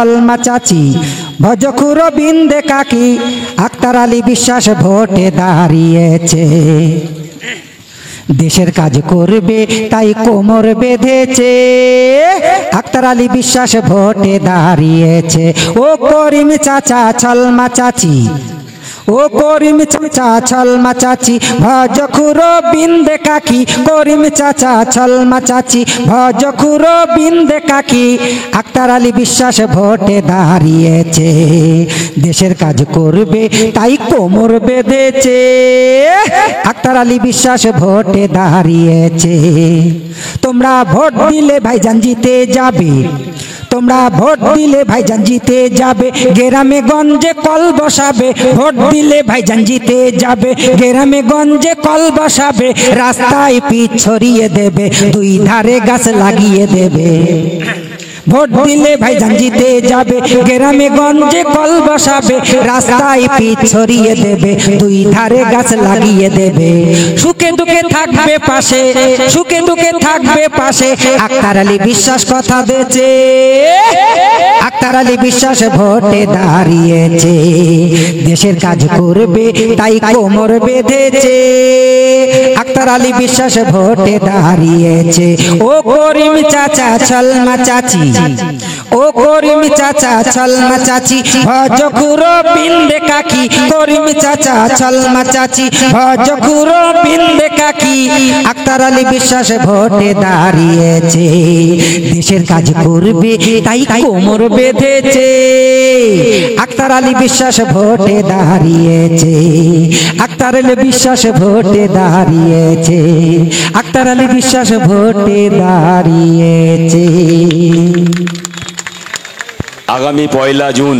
সালমা চাচি ভজখুর বিন্দে কাকি আক্তার আলী বিশ্বাস ভোটে দাঁড়িয়েছে। দেশের কাজ করবে তাই কোমর বেঁধেছে, আক্তার আলী বিশ্বাস ভোটে দাঁড়িয়েছে। ও করিম চাচা সালমা চাচি, ও করিম চাচা সালমা চাচি ভজখুর বিন্দে কাকি, করিম চাচা সালমা চাচি ভজখুর বিন্দে কাকি আক্তার আলী বিশ্বাস ভোটে দাঁড়িয়েছে। দেশের কাজ করবে তাই কোমর বেঁধেছে, আক্তার আলী বিশ্বাস ভোটে দাঁড়িয়েছে। তোমরা ভোট দিলে ভাইজান জিতে যাবে, তোমরা ভোট দিলে ভাইজান জিতে যাবে, গ্রামে গঞ্জে কল বসাবে। ভোট দিলে ভাইজান জিতে যাবে, গ্রামে গঞ্জে কল বসাবে। রাস্তায় পিচ ছড়িয়ে দেবে, দুই ধারে গাছ লাগিয়ে দেবে। ভোট দিলে ভাইজান জিতে যাবে, গ্রামে গঞ্জে কল বসাবে। রাস্তায় পিচ ছড়িয়ে দেবে, দুই ধারে গাছ লাগিয়ে দেবে। সুখে দুঃখে থাকবে পাশে, সুখে দুঃখে থাকবে পাশে। আক্তার আলী বিশ্বাস কথা দিয়েছে, আক্তার আলী বিশ্বাস ভোটে দাঁড়িয়েছে। দেশের কাজ করবে তাই কোমর বেঁধেছে, আক্তার আলী বিশ্বাস ভোটে দাঁড়িয়েছে। ও করিম চাচা সালমা চাচি, ও করিম চাচা সালমা চাচি ভজখুর বিন্দে কাকি, করিম চাচা সালমা চাচি ভজখুর বিন্দে কাকি আক্তার আলী বিশ্বাস ভোটে দাঁড়িয়েছে। দেশের কাজ করবে তাই কোমর বেঁধেছে, আক্তার আলী বিশ্বাস ভোটে দাঁড়িয়েছে। আক্তার আলী বিশ্বাস ভোটে দাঁড়িয়েছে, আক্তার আলী বিশ্বাস ভোটে দাঁড়িয়েছে। আগামী 1 জুন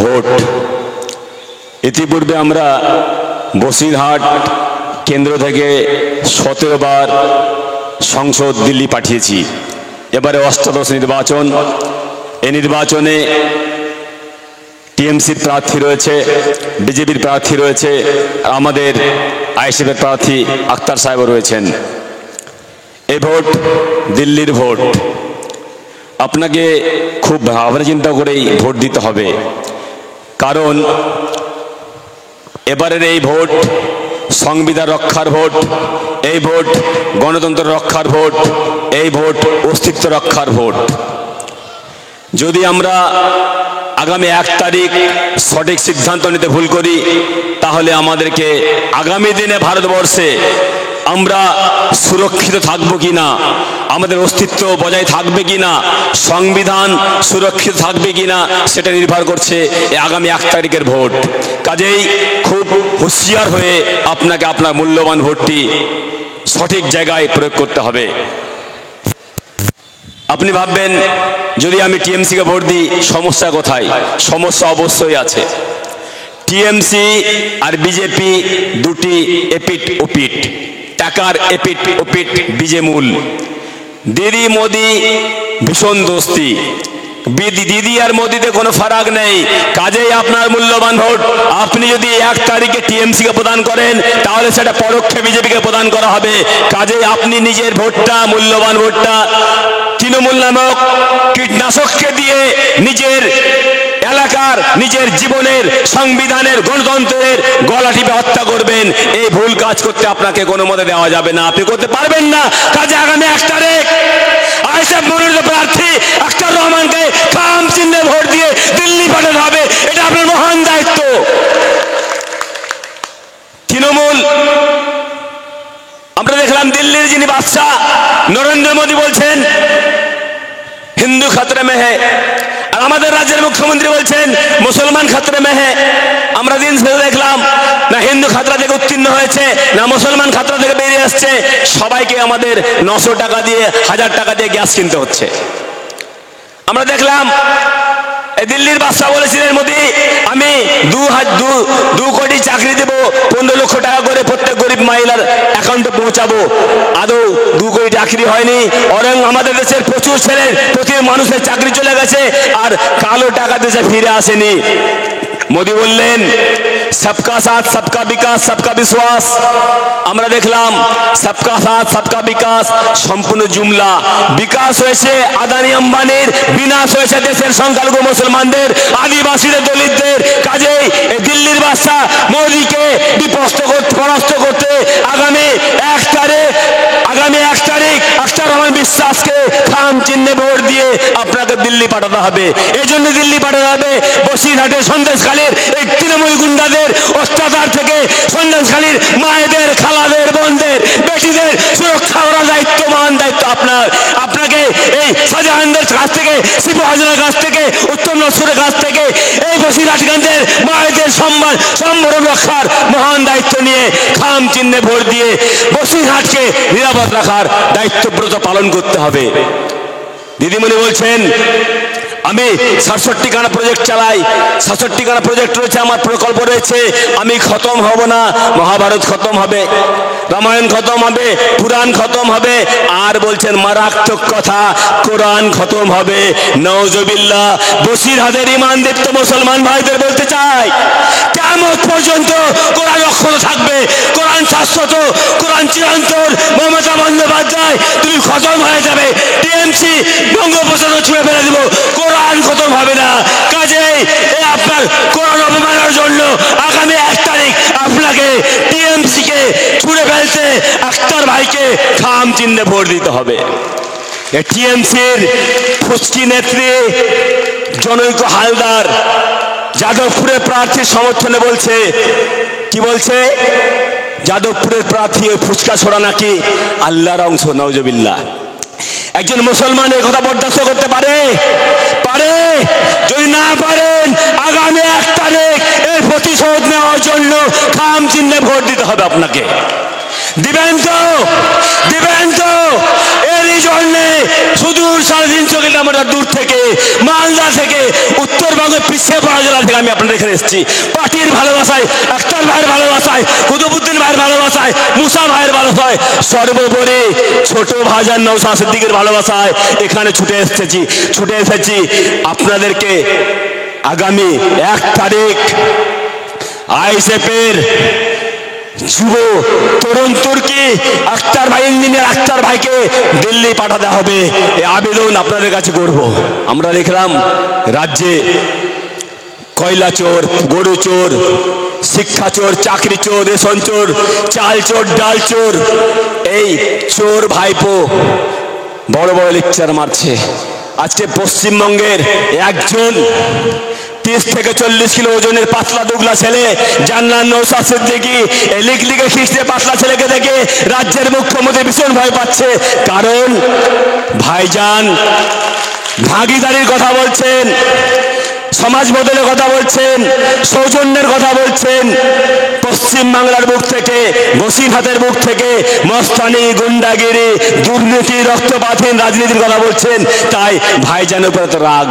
ভোট। ইতিপূর্বে আমরা বসিরহাট কেন্দ্র থেকে 17 বার সংসদ দিল্লি পাঠিয়েছি। এবারে অষ্টাদশ নির্বাচন। এই নির্বাচনে টিএমসির প্রার্থী রয়েছে, বিজেপির প্রার্থী রয়েছে, আমাদের আইএসএফের প্রার্থী আক্তার সাহেবও রয়েছেন। এই ভোট দিল্লির ভোট। আপনাকে খুব ভাবনা চিন্তা করেই ভোট দিতে হবে, কারণ এবারের এই ভোট সংবিধান রক্ষার ভোট, এই ভোট গণতন্ত্র রক্ষার ভোট, এই ভোট অস্তিত্ব রক্ষার ভোট। যদি আমরা আগামী 1 তারিখ সঠিক সিদ্ধান্ত নিতে ভুল করি, তাহলে আমাদেরকে আগামী দিনে ভারতবর্ষে আমরা সুরক্ষিত থাকবো কিনা, আমাদের অস্তিত্ব বজায় থাকবে কিনা, সংবিধান সুরক্ষিত থাকবে কিনা, সেটা নির্ভর করছে এই আগামী 1 তারিখের ভোট। কাজেই খুব হুঁশিয়ার হয়ে আপনাকে আপনার মূল্যবান ভোটটি সঠিক জায়গায় প্রয়োগ করতে হবে। আপনি ভাববেন যদি আমি টিএমসিকে ভোট দিই সমস্যা কোথায়? সমস্যা অবশ্যই আছে। টিএমসি আর বিজেপি দুটি এপিট ওপিট, টাকার এপিট ওপিট বীজে মূল। দিদি মোদি ভীষণ দোস্তি, দিদি আর মোদিতে কোনো ফারাক নেই। কাজেই আপনার মূল্যবান ভোট আপনি যদি 1 তারিখে টিএমসিকে প্রদান করেন, তাহলে সেটা পরোক্ষে বিজেপিকে প্রদান করা হবে। কাজেই আপনি নিজের ভোটটা, মূল্যবান ভোটটা তৃণমূল নামক কীটনাশককে দিয়ে নিজের এলাকার, নিজের জীবনের, সংবিধানের, গণতন্ত্রের গলা টিপে হত্যা করবেন। এই ভুল কাজ করতে আপনাকে কোনো মতে দেওয়া যাবে না, আপনি করতে পারবেন না। কাজে আগামী 1 তারিখ আইএসএফ মনোনীত প্রার্থী আখতার রহমানকে খাম চিহ্নে ভোট দিয়ে দিল্লি পাঠাতে হবে। এটা আপনার মহান দায়িত্ব। তৃণমূল, আমরা দেখলাম দিল্লির যিনি বাদশাহ নরেন্দ্র মোদী বলছেন হিন্দু খতরে মে হ্যায়, আর আমাদের রাজ্যের মুখ্যমন্ত্রী বলছেন মুসলমান খতরে মে হ্যায়। আমরা দিন শেষে দেখলাম না হিন্দু খাতরা থেকে উত্তীর্ণ হয়েছে, না মুসলমান খাতরা থেকে বেরিয়ে আসছে। সবাইকে আমাদের 900 টাকা দিয়ে, 1000 টাকা দিয়ে গ্যাস কিনতে হচ্ছে। আমরা দেখলাম দিল্লির বাদশাহ বলেছিলেন মোদী আমি 2 কোটি চাকরি দেব, 15 লক্ষ টাকা করে প্রত্যেক গরিব মহিলার অ্যাকাউন্টে পৌঁছাবো। আদৌ 2 কোটি চাকরি হয়নি, বরং আমাদের দেশের প্রচুর ছেলের, প্রতি মানুষের চাকরি চলে গেছে, আর কালো টাকা দেশে ফিরে আসেনি। মোদী বললেন সবকা সাথ সবকা বিকাশ সবকা বিশ্বাস। আমরা দেখলাম সবকা সাথ সবকা বিকাশ সম্পূর্ণ জুমলা। বিকাশ হয়েছে আদানি আম্বানির, বিনাশ হয়েছে দেশের সংখ্যালঘু মুসলমানদের, আদিবাসীদের, দলিতদের। কাজেই এই দিল্লির বাদশা মোদীকে পরাস্ত করতে আগামী 1 তারিখ আখতার রহমান বিশ্বাসকে খাম চিহ্নে ভোট দিয়ে আপনাকে দিল্লি পাঠাতে হবে। এই জন্য দিল্লি পাঠাতে হবে বসিরহাটের সন্দেশখালীর এই তৃণমূল গুন্ডাদের অত্যাচার থেকে সন্দেশখালীর মায়েদের, খালাদের, বোনদের, বেটিদের সুরক্ষা করার মহান দায়িত্ব আপনার। আপনাকে এই শাহজাহানদের কাছ থেকে, শিবু হাজরার কাছ থেকে, উত্তম নসরুলের কাছ থেকে এই বসিরহাটগঞ্জের মায়েদের সম্মান সম্ভ্রম রক্ষার মহান দায়িত্ব নিয়ে খাম চিহ্নে ভোট দিয়ে বসিরহাটকে নিরাপদ রাখার দায়িত্বব্রত পালন করতে হবে। দিদিমণি বলছেন আমি 67 খানা প্রজেক্ট চালাই, 67 খানা প্রজেক্ট রয়েছে, আমার প্রকল্প রয়েছে, আমি খতম হব না। মহাভারত খতম হবে, রামায়ণ খতম হবে, পুরাণ খতম হবে, আর বলছেন মারাত্মক কথা, কোরআন খতম হবে। নওজুবিল্লাহ। বসিরহাটের ঈমানদীপ্ত মুসলমান ভাইদের বলতে চাই, কিয়ামত পর্যন্ত কোরআন অক্ষত থাকবে, কোরআন শাশ্বত, কোরআন চিরন্তন। মমতা বন্দ্যোপাধ্যায় তুমি খতম হয়ে যাবে, টিএমসি বঙ্গোপসাগর ছুঁড়ে ফেলে দেবো, কোরআন খতম হবে না। কাজেই আপনার কোরআন অপমানের জন্য আগামী 1 তারিখ আপনাকে টিএমসি কে ছুঁড়ে ফেলতে আখতার ভাইকে খাম চিহ্নে ভোট দিতে হবে। টিএমসির ফুচকি নেত্রী জনৈক হালদার যাদবপুরের প্রার্থীর সমর্থনে বলছে, কি বলছে? যাদবপুরের প্রার্থী ওই ফুচকা ছোড়া নাকি আল্লাহর অংশ। নওজুবিল্লাহ। একজন মুসলমান এই কথা বরদাস্ত করতে পারে? যদি না পারেন আগামী 1 তারিখ এর প্রতিশোধ নেওয়ার জন্য খাম চিহ্নে ভোট দিতে হবে আপনাকে। দিবেন তো? এরই জন্যে সুদূর 350 কিলোমিটার দূর থেকে, মালদা থেকে, উত্তরবঙ্গের পিছিয়ে পড়া জেলা থেকে আমি আপনাদের এখানে এসেছি। পার্টির ভালোবাসায়, আখতার ভাইয়ের ভালোবাসায়, কুতুবুদ্দিন ভাইয়ের ভালোবাসায়, মুসা ভাইয়ের ভালোবাসায়, সর্বোপরি ছোট ভাইজান নওশাদ সিদ্দিকীর ভালোবাসায় এখানে ছুটে এসেছি আপনাদেরকে আগামী 1 তারিখ আইএসএফের যুব তরুণ তুর্কি আখতার ভাই, ইঞ্জিনিয়ার আখতার ভাইকে দিল্লি পাঠাতে হবে, এই আবেদন আপনাদের কাছে করব। আমরা দেখলাম রাজ্যে কয়লা চোর, গরু চোর, শিক্ষা চোর, চাকরি চোর, রেশন চোর, চাল চোর, ডাল চোর, এই চোর ভাইপো বড় বড় লেকচার মারছে। আজকে পশ্চিমবঙ্গের একজন 30 থেকে 40 কিলো ওজনের পাতলা দুগলা ছেলে, যার নাম নওশাদ সিদ্দিকী, এই লিখে খিস্টে পাতলা ছেলেকে দেখে রাজ্যের মুখ্যমন্ত্রী ভীষণ ভয় পাচ্ছে। কারণ ভাইজান ভাগিদারির কথা বলছেন, সমাজ বদলের কথা বলছেন, সৌজন্যের কথা বলছেন। পশ্চিমবাংলার বুক থেকে, বসিরহাটের বুক থেকে মস্তানি, গুন্ডাগিরি, দুর্নীতি, রক্তপাতহীন রাজনীতির কথা বলছেন। তাই ভাইজানের উপরে তো রাগ।